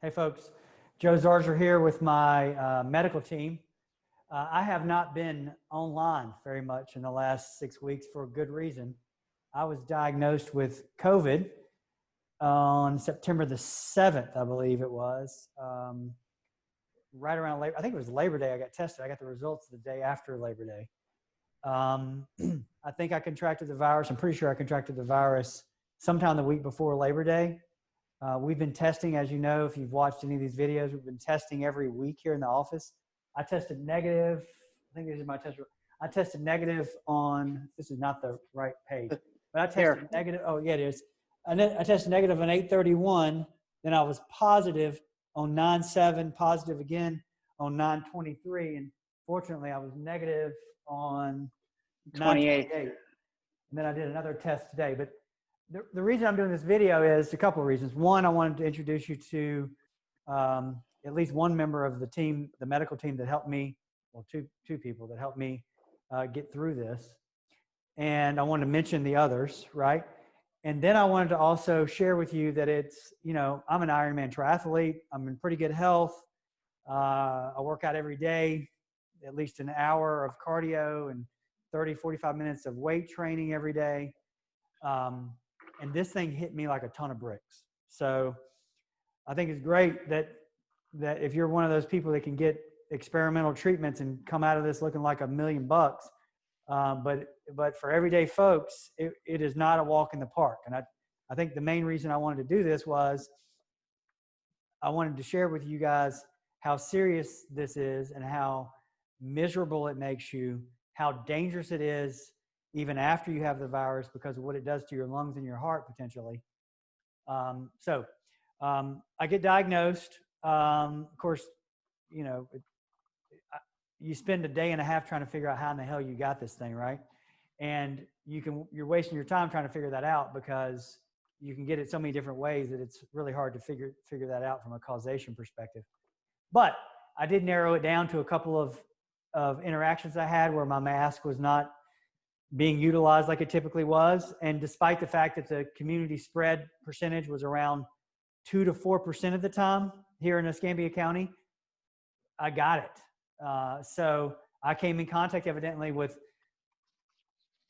Hey folks, Joe Zarzaur here with my medical team. I have not been online very much in the last 6 weeks for a good reason. I was diagnosed with COVID on September the 7th, I believe it was. Right around Labor, I think it was Labor Day I got tested. I got the results the day after Labor Day. I think I contracted the virus. I'm pretty sure I contracted the virus sometime the week before Labor Day. We've been testing, as you know, if you've watched any of these videos, we've been testing every week here in the office. I tested negative. I think this is my test. I tested negative on, this is not the right page, but I tested negative. Oh, yeah, it is. I tested negative on 8/31. Then I was positive on 9/7, positive again on 9/23. And fortunately, I was negative on 9/28. And then I did another test today. But the reason I'm doing this video is a couple of reasons. One, I wanted to introduce you to at least one member of the team, the medical team that helped me, well, two people that helped me get through this. And I wanted to mention the others, right? And then I wanted to also share with you that it's, you know, I'm an Ironman triathlete. I'm in pretty good health. I work out every day, at least an hour of cardio and 30, 45 minutes of weight training every day. And this thing hit me like a ton of bricks. So I think it's great that if you're one of those people that can get experimental treatments and come out of this looking like $1 million, but for everyday folks, it is not a walk in the park. And I think the main reason I wanted to do this was I wanted to share with you guys how serious this is and how miserable it makes you, how dangerous it is even after you have the virus because of what it does to your lungs and your heart potentially. I get diagnosed. Of course, you know, you spend a day and a half trying to figure out how in the hell you got this thing, right? And you're wasting your time trying to figure that out because you can get it so many different ways that it's really hard to figure that out from a causation perspective. But I did narrow it down to a couple of interactions I had where my mask was not being utilized like it typically was. And despite the fact that the community spread percentage was around 2 to 4% of the time here in Escambia County, I got it. So I came in contact evidently with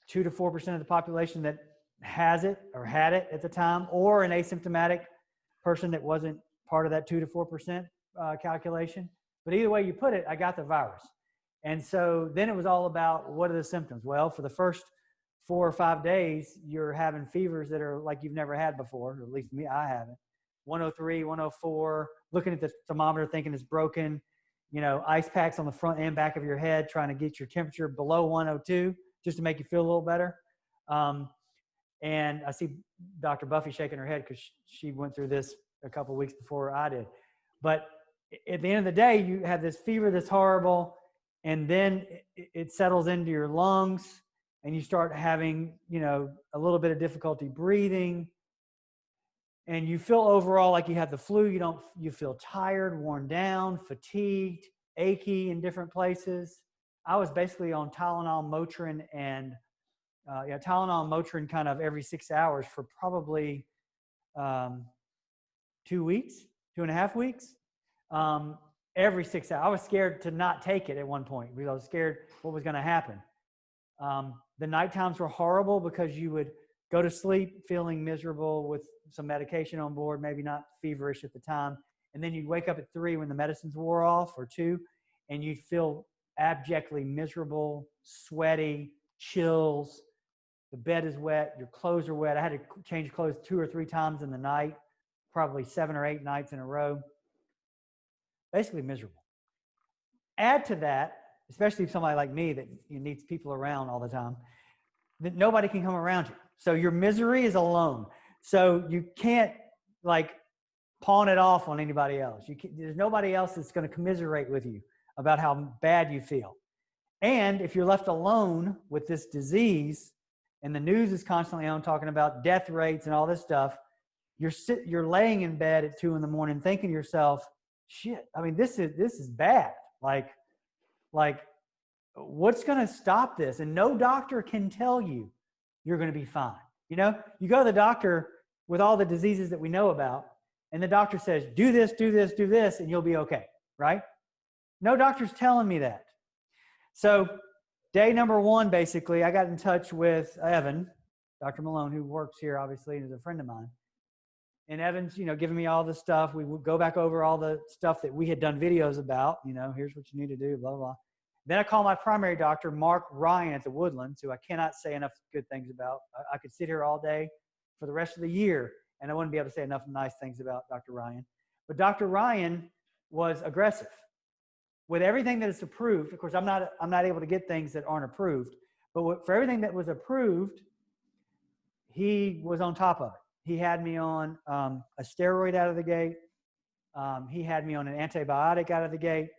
2 to 4% of the population that has it or had it at the time, or an asymptomatic person that wasn't part of that 2 to 4% calculation. But either way you put it, I got the virus. And so then it was all about what are the symptoms? Well, for the first 4 or 5 days, you're having fevers that are like you've never had before, or at least me, I haven't. 103, 104, looking at the thermometer thinking it's broken, you know, ice packs on the front and back of your head, trying to get your temperature below 102 just to make you feel a little better. And I see Dr. Buffi shaking her head because she went through this a couple of weeks before I did. But at the end of the day, you have this fever that's horrible, and then it settles into your lungs and you start having, you know, a little bit of difficulty breathing, and you feel overall like you have the flu. You feel tired, worn down, fatigued, achy in different places. I was basically on Tylenol, Motrin, and Tylenol and Motrin kind of every 6 hours for probably 2 weeks, 2.5 weeks. Every 6 hours. I was scared to not take it at one point because I was scared what was going to happen. The night times were horrible because you would go to sleep feeling miserable with some medication on board, maybe not feverish at the time. And then you'd wake up at 3 when the medicines wore off, or 2, and you'd feel abjectly miserable, sweaty, chills. The bed is wet. Your clothes are wet. I had to change clothes 2 or 3 times in the night, probably 7 or 8 nights in a row. Basically miserable. Add to that, especially somebody like me that needs people around all the time, that nobody can come around you. So your misery is alone. So you can't like pawn it off on anybody else. There's nobody else that's going to commiserate with you about how bad you feel. And if you're left alone with this disease, and the news is constantly on talking about death rates and all this stuff, you're laying in bed at 2 a.m. thinking to yourself, shit, I mean, this is bad. Like what's going to stop this? And no doctor can tell you you're going to be fine. You know, you go to the doctor with all the diseases that we know about, and the doctor says, do this, do this, do this, and you'll be okay, right? No doctor's telling me that. So day number 1, basically, I got in touch with Evan, Dr. Malone, who works here, obviously, and is a friend of mine. And Evan's, giving me all the stuff. We would go back over all the stuff that we had done videos about, here's what you need to do, blah, blah, blah. Then I call my primary doctor, Mark Ryan at the Woodlands, who I cannot say enough good things about. I could sit here all day for the rest of the year, and I wouldn't be able to say enough nice things about Dr. Ryan. But Dr. Ryan was aggressive with everything that is approved. Of course, I'm not able to get things that aren't approved, but for everything that was approved, he was on top of it. He had me on a steroid out of the gate. He had me on an antibiotic out of the gate.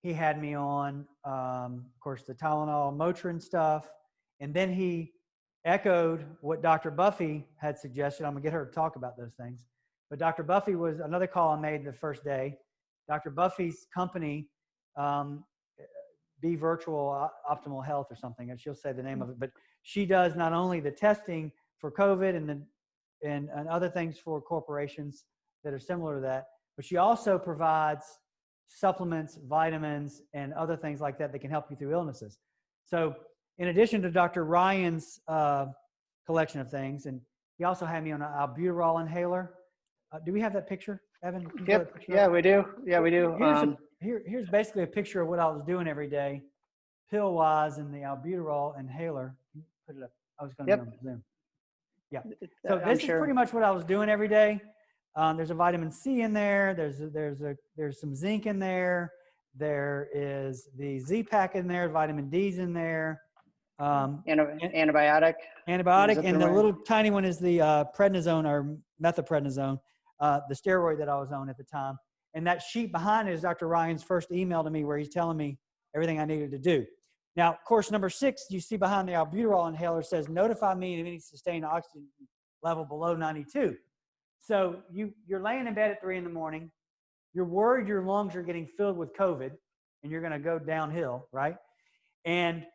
He had me on, of course, the Tylenol, Motrin stuff. And then he echoed what Dr. Buffi had suggested. I'm going to get her to talk about those things. But Dr. Buffi was another call I made the first day. Dr. Buffi's company, Be Virtual Optimal Health or something, and she'll say the name of it. But she does not only the testing for COVID and other things for corporations that are similar to that, but she also provides supplements, vitamins, and other things like that that can help you through illnesses. So in addition to Dr. Ryan's collection of things, and he also had me on an albuterol inhaler. Do we have that picture, Evan? Yep. Yeah, we do. Yeah, we do. Here's basically a picture of what I was doing every day, pill-wise, in the albuterol inhaler. Put it up. I was going to be on Zoom. Yeah. So this is pretty much what I was doing every day. There's a vitamin C in there. There's some zinc in there. There is the Z-Pack in there. Vitamin D's in there. Antibiotic. Antibiotic, and the little tiny one is the prednisone or methylprednisone, the steroid that I was on at the time. And that sheet behind it is Dr. Ryan's first email to me where he's telling me everything I needed to do. Now, of course, number 6, you see behind the albuterol inhaler says, notify me of any sustained oxygen level below 92. So you're laying in bed at 3 in the morning. You're worried your lungs are getting filled with COVID and you're going to go downhill, right? And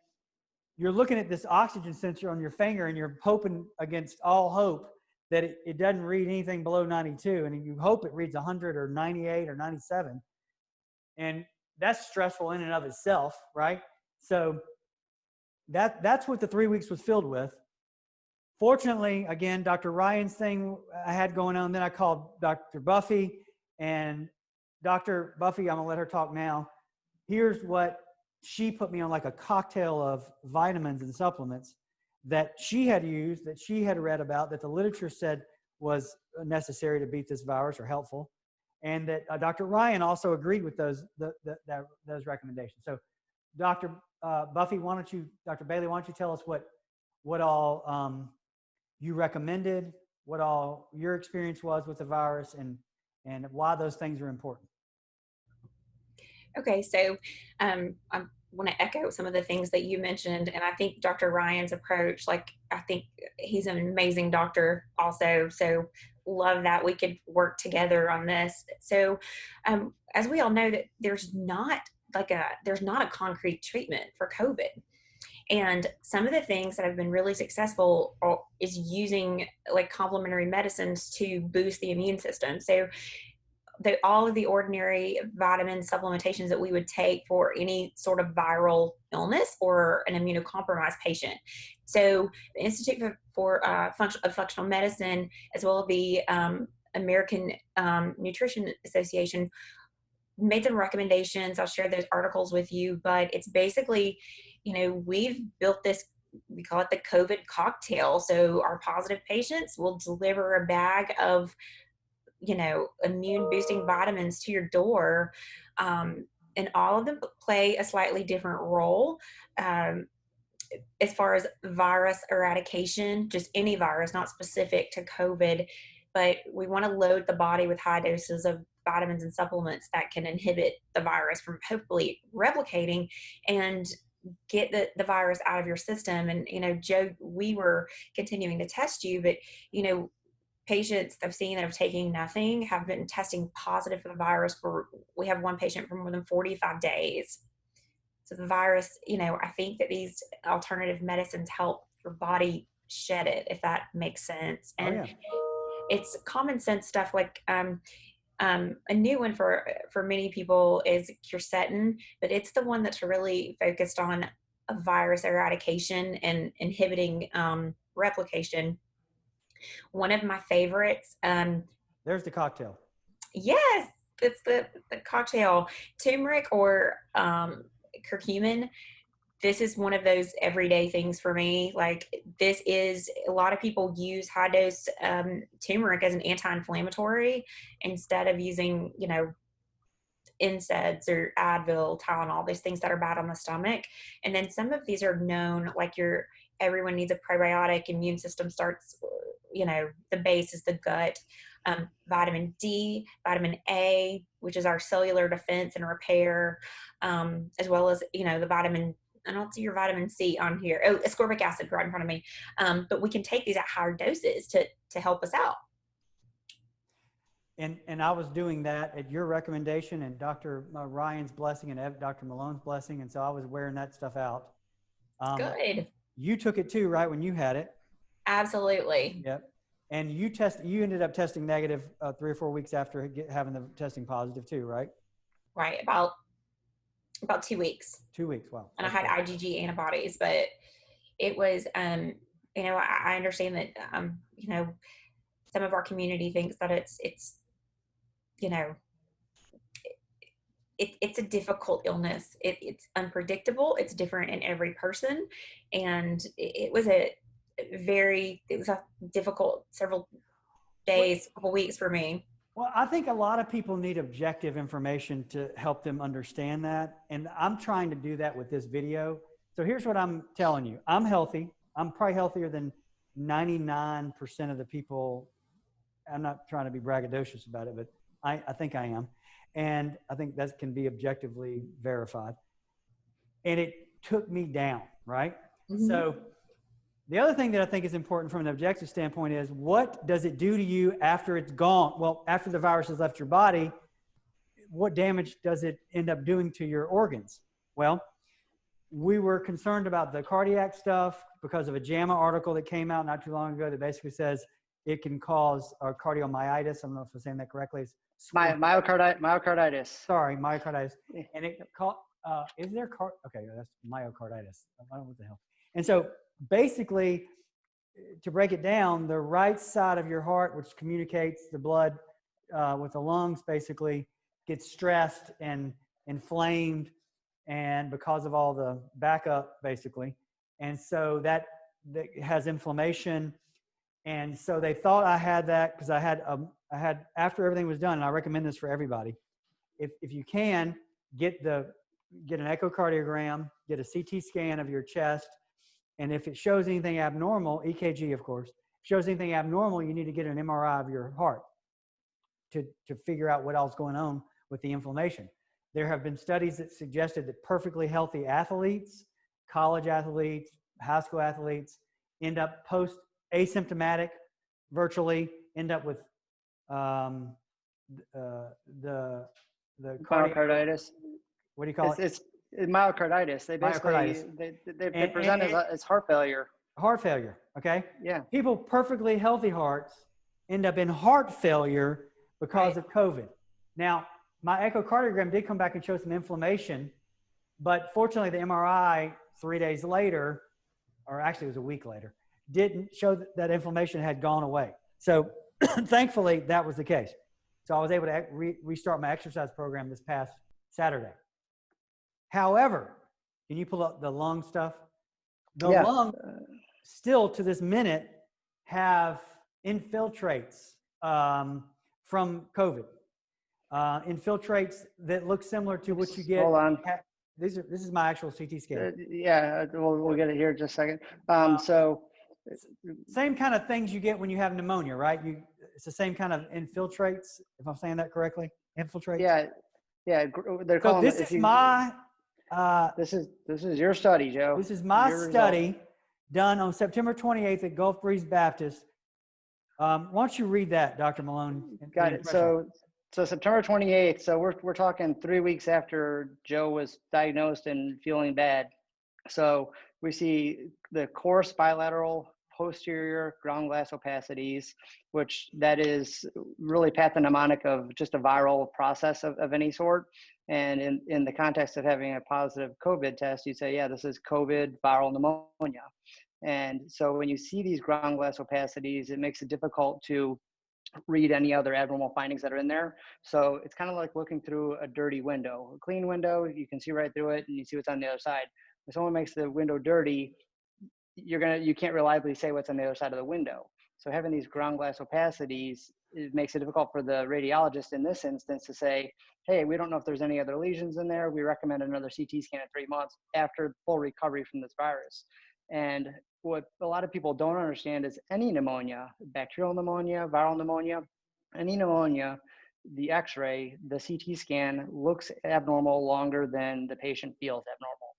you're looking at this oxygen sensor on your finger and you're hoping against all hope that it doesn't read anything below 92. And you hope it reads 100 or 98 or 97. And that's stressful in and of itself, right? So that's what the 3 weeks was filled with. Fortunately, again, Dr. Ryan's thing I had going on. Then I called Dr. Buffi, and Dr. Buffi, I'm going to let her talk now. Here's what she put me on, like a cocktail of vitamins and supplements that she had used, that she had read about, that the literature said was necessary to beat this virus or helpful. And that Dr. Ryan also agreed with those recommendations. So Dr. Buffi, Dr. Bailey, why don't you tell us what all you recommended, what all your experience was with the virus, and why those things are important. Okay, so I want to echo some of the things that you mentioned, and I think Dr. Ryan's approach, I think he's an amazing doctor also, so love that we could work together on this. So as we all know, that there's not a concrete treatment for COVID. And some of the things that have been really successful is using complementary medicines to boost the immune system. So all of the ordinary vitamin supplementations that we would take for any sort of viral illness or an immunocompromised patient. So the Institute for Functional Medicine, as well as the American Nutrition Association, made some recommendations. I'll share those articles with you, but it's basically, we've built this, we call it the COVID cocktail. So our positive patients will deliver a bag of, immune boosting vitamins to your door. And all of them play a slightly different role. As far as virus eradication, just any virus, not specific to COVID, but we want to load the body with high doses of vitamins and supplements that can inhibit the virus from hopefully replicating and get the virus out of your system. And, Joe, we were continuing to test you, but, patients I've seen that have taken nothing have been testing positive for the virus we have one patient for more than 45 days. So the virus, I think that these alternative medicines help your body shed it, if that makes sense. And it's common sense stuff like a new one for many people is quercetin, but it's the one that's really focused on a virus eradication and inhibiting replication. One of my favorites. There's the cocktail. Yes, it's the cocktail, turmeric or curcumin. This is one of those everyday things for me. Like, this is, a lot of people use high dose turmeric as an anti-inflammatory instead of using, NSAIDs or Advil, Tylenol, those things that are bad on the stomach. And then some of these are known, like everyone needs a probiotic, immune system starts, the base is the gut. Vitamin D, vitamin A, which is our cellular defense and repair, as well as, the vitamin, I don't see your vitamin C on here. Oh, ascorbic acid right in front of me. But we can take these at higher doses to help us out. And I was doing that at your recommendation and Dr. Ryan's blessing and Dr. Malone's blessing. And so I was wearing that stuff out. Good. You took it too, right? When you had it. Absolutely. Yep. And you ended up testing negative 3 or 4 weeks after having the testing positive too, right? Right. About 2 weeks. 2 weeks. Wow. And I had IgG antibodies, but it was, I understand that, some of our community thinks that it's it's a difficult illness. It's unpredictable. It's different in every person. And it was a difficult several days, couple weeks for me. Well, I think a lot of people need objective information to help them understand that. And I'm trying to do that with this video. So here's what I'm telling you. I'm healthy. I'm probably healthier than 99% of the people. I'm not trying to be braggadocious about it, but I think I am. And I think that can be objectively verified. And it took me down, right? Mm-hmm. So the other thing that I think is important from an objective standpoint is, what does it do to you after it's gone? Well, after the virus has left your body, what damage does it end up doing to your organs? Well, we were concerned about the cardiac stuff because of a JAMA article that came out not too long ago that basically says it can cause cardiomyitis. I don't know if I'm saying that correctly. It's myocarditis. Sorry, myocarditis. And it called, is there okay, that's myocarditis. I don't know what the hell. And so basically, to break it down, the right side of your heart, which communicates the blood with the lungs, basically gets stressed and inflamed, and because of all the backup, basically. And so that has inflammation. And so they thought I had that because I had, after everything was done, and I recommend this for everybody, if you can, get an echocardiogram, get a CT scan of your chest, and if it shows anything abnormal, EKG, of course, shows anything abnormal, you need to get an MRI of your heart to figure out what else is going on with the inflammation. There have been studies that suggested that perfectly healthy athletes, college athletes, high school athletes, end up asymptomatic, virtually end up with the myocarditis. What do you call it? It's myocarditis. They basically they present as heart failure. Heart failure. Okay. Yeah. People perfectly healthy hearts end up in heart failure because of COVID. Now, my echocardiogram did come back and show some inflammation, but fortunately, the MRI 3 days later, or actually it was a week later, didn't show that inflammation had gone away. So thankfully, that was the case. So I was able to restart my exercise program this past Saturday. However, can you pull up the lung stuff? The lung still to this minute have infiltrates from COVID. Infiltrates that look similar to what you get. Hold on. This is my actual CT scan. We'll get it here in just a second. So same kind of things you get when you have pneumonia, right? It's the same kind of infiltrates, if I'm saying that correctly. Infiltrates. Yeah. They're calling. So this is my. This is your study, Joe. This is my study done on September 28th at Gulf Breeze Baptist. Why don't you read that, Dr. Malone? Got it. So September 28th. So we're talking 3 weeks after Joe was diagnosed and feeling bad. So we see the coarse bilateral posterior ground glass opacities, which that is really pathognomonic of just a viral process of any sort. And in the context of having a positive COVID test, you say, yeah, this is COVID viral pneumonia. And so when you see these ground glass opacities, it makes it difficult to read any other abnormal findings that are in there. So it's kind of like looking through a dirty window. A clean window, you can see right through it and you see what's on the other side. If someone makes the window dirty, you can't reliably say what's on the other side of the window. So having these ground glass opacities, it makes it difficult for the radiologist in this instance to say, hey, we don't know if there's any other lesions in there. We recommend another CT scan at 3 months after full recovery from this virus. And what a lot of people don't understand is any pneumonia, bacterial pneumonia, viral pneumonia, any pneumonia, the x-ray, the CT scan looks abnormal longer than the patient feels abnormal.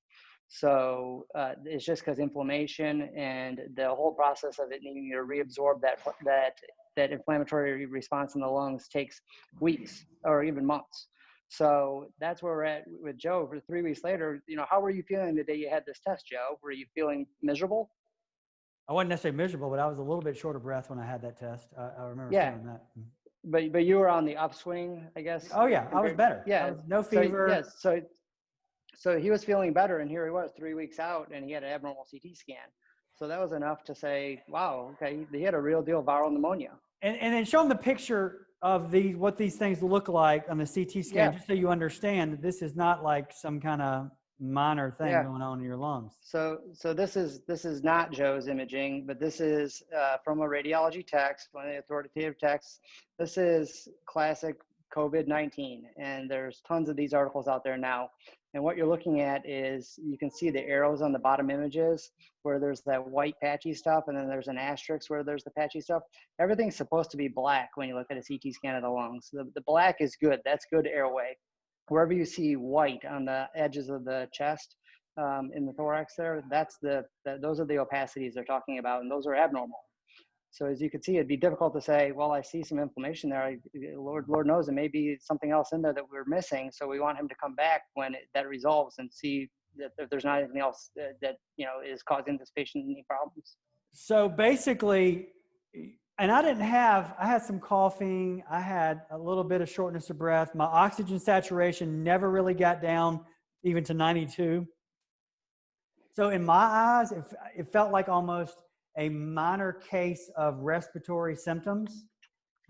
So it's just because inflammation and the whole process of it needing to reabsorb that inflammatory response in the lungs takes weeks or even months. So that's where we're at with Joe. For 3 weeks later, how were you feeling the day you had this test, Joe? Were you feeling miserable? I wasn't necessarily miserable, but I was a little bit short of breath when I had that test. I remember feeling that. But you were on the upswing, I guess. Oh yeah, I was better. Yeah, no fever. So he was feeling better, and here he was 3 weeks out, and he had an abnormal CT scan. So that was enough to say, wow, okay, he had a real deal viral pneumonia. And then show him the picture of what these things look like on the CT scan, just so you understand that this is not like some kind of minor thing going on in your lungs. So this is not Joe's imaging, but this is from a radiology text, one of the authoritative texts. This is classic COVID-19, and there's tons of these articles out there now. And what you're looking at is, you can see the arrows on the bottom images where there's that white patchy stuff, and then there's an asterisk where there's the patchy stuff. Everything's supposed to be black when you look at a CT scan of the lungs. The black is good. That's good airway. Wherever you see white on the edges of the chest, in the thorax there, those are the opacities they're talking about, and those are abnormal. So as you can see, it'd be difficult to say, well, I see some inflammation there. Lord knows, it may be something else in there that we're missing. So we want him to come back when that resolves and see that if there's not anything else that is causing this patient any problems. So basically, and I had some coughing. I had a little bit of shortness of breath. My oxygen saturation never really got down even to 92. So in my eyes, it felt like almost a minor case of respiratory symptoms.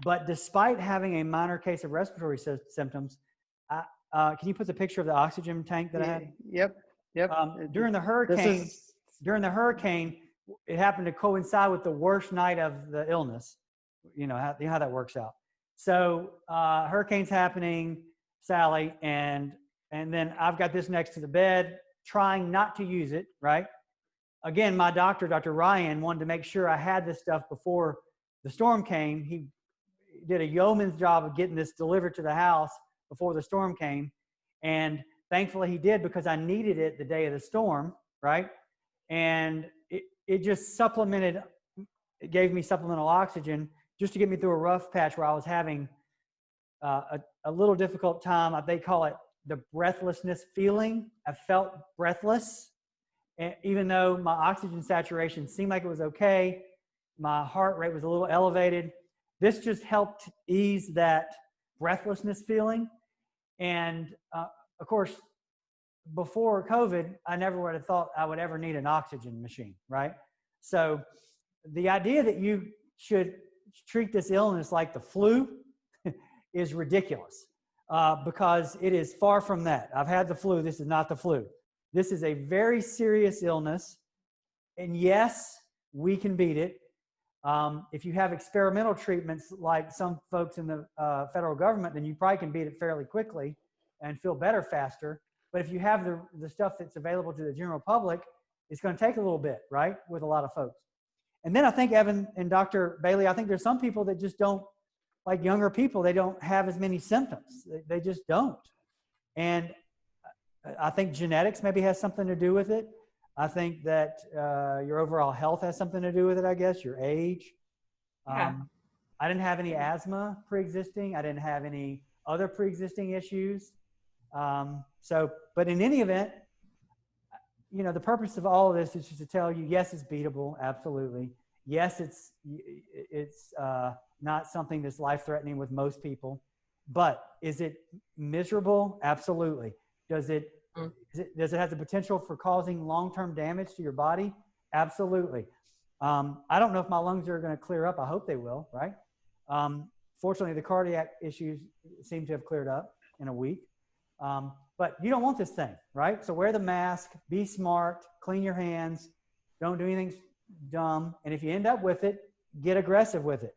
But despite having a minor case of respiratory symptoms, can you put the picture of the oxygen tank that I had? Yep. During the hurricane, it happened to coincide with the worst night of the illness. You know how that works out. So hurricane's happening, Sally, and then I've got this next to the bed, trying not to use it, right? Again, my doctor, Dr. Ryan, wanted to make sure I had this stuff before the storm came. He did a yeoman's job of getting this delivered to the house before the storm came. And thankfully he did, because I needed it the day of the storm, right? And it just it gave me supplemental oxygen just to get me through a rough patch where I was having a little difficult time. They call it the breathlessness feeling. I felt breathless. And even though my oxygen saturation seemed like it was okay, my heart rate was a little elevated. This just helped ease that breathlessness feeling. And of course, before COVID, I never would have thought I would ever need an oxygen machine, right? So the idea that you should treat this illness like the flu is ridiculous, because it is far from that. I've had the flu. This is not the flu. This is a very serious illness. And yes, we can beat it. If you have experimental treatments like some folks in the federal government, then you probably can beat it fairly quickly and feel better faster. But if you have the stuff that's available to the general public, it's going to take a little bit, right, with a lot of folks. And then I think, Evan and Dr. Bailey, I think there's some people that just don't, like younger people, they don't have as many symptoms. They just don't. And I think genetics maybe has something to do with it. I think that your overall health has something to do with it, I guess, your age. Yeah. I didn't have any asthma pre-existing. I didn't have any other pre-existing issues. But in any event, the purpose of all of this is just to tell you, yes, it's beatable, absolutely. Yes, it's not something that's life-threatening with most people, but is it miserable? Absolutely. Does it have the potential for causing long-term damage to your body? Absolutely. I don't know if my lungs are going to clear up. I hope they will, right? Fortunately, the cardiac issues seem to have cleared up in a week. But you don't want this thing, right? So wear the mask, be smart, clean your hands, don't do anything dumb. And if you end up with it, get aggressive with it.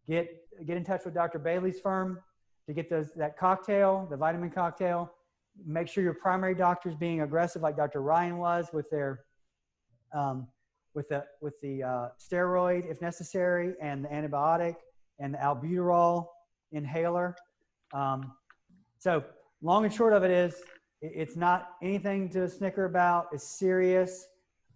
Get in touch with Dr. Bailey's firm to get that cocktail, the vitamin cocktail. Make sure your primary doctor is being aggressive, like Dr. Ryan was with their with the steroid if necessary, and the antibiotic and the albuterol inhaler. So long and short of it is, it's not anything to snicker about. It's serious.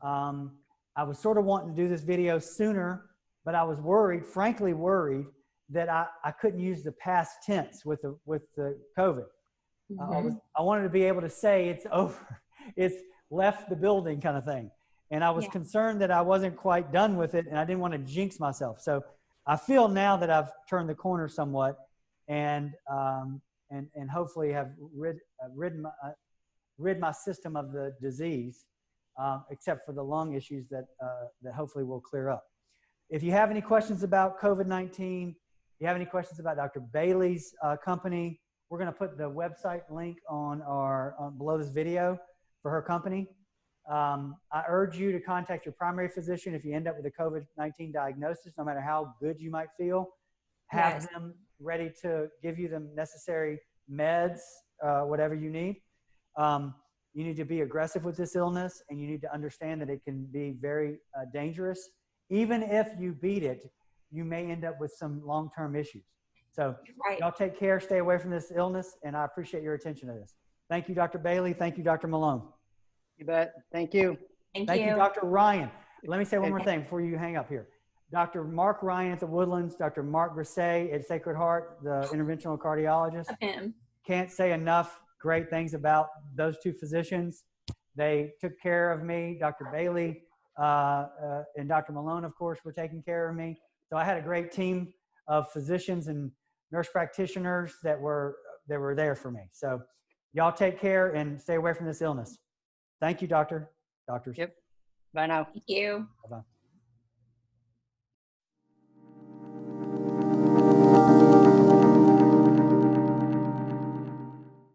I was sort of wanting to do this video sooner, but I was worried, frankly worried, that I couldn't use the past tense with the COVID. I wanted to be able to say it's over, it's left the building kind of thing. And I was concerned that I wasn't quite done with it, and I didn't want to jinx myself. So I feel now that I've turned the corner somewhat, and hopefully have rid my system of the disease, except for the lung issues that hopefully will clear up. If you have any questions about COVID-19, if you have any questions about Dr. Bailey's company, we're going to put the website link on below this video for her company. I urge you to contact your primary physician if you end up with a COVID-19 diagnosis, no matter how good you might feel. Have them ready to give you the necessary meds, whatever you need. You need to be aggressive with this illness, and you need to understand that it can be very dangerous. Even if you beat it, you may end up with some long-term issues. So y'all take care, stay away from this illness, and I appreciate your attention to this. Thank you, Dr. Bailey. Thank you, Dr. Malone. You bet. Thank you. Thank you, Dr. Ryan. Let me say one more thing before you hang up here. Dr. Mark Ryan at the Woodlands, Dr. Mark Grisey at Sacred Heart, the interventional cardiologist. Can't say enough great things about those two physicians. They took care of me. Dr. Bailey and Dr. Malone, of course, were taking care of me. So I had a great team of physicians and nurse practitioners that were there for me. So y'all take care and stay away from this illness. Thank you, doctors. Yep. Bye now. Thank you. Bye-bye.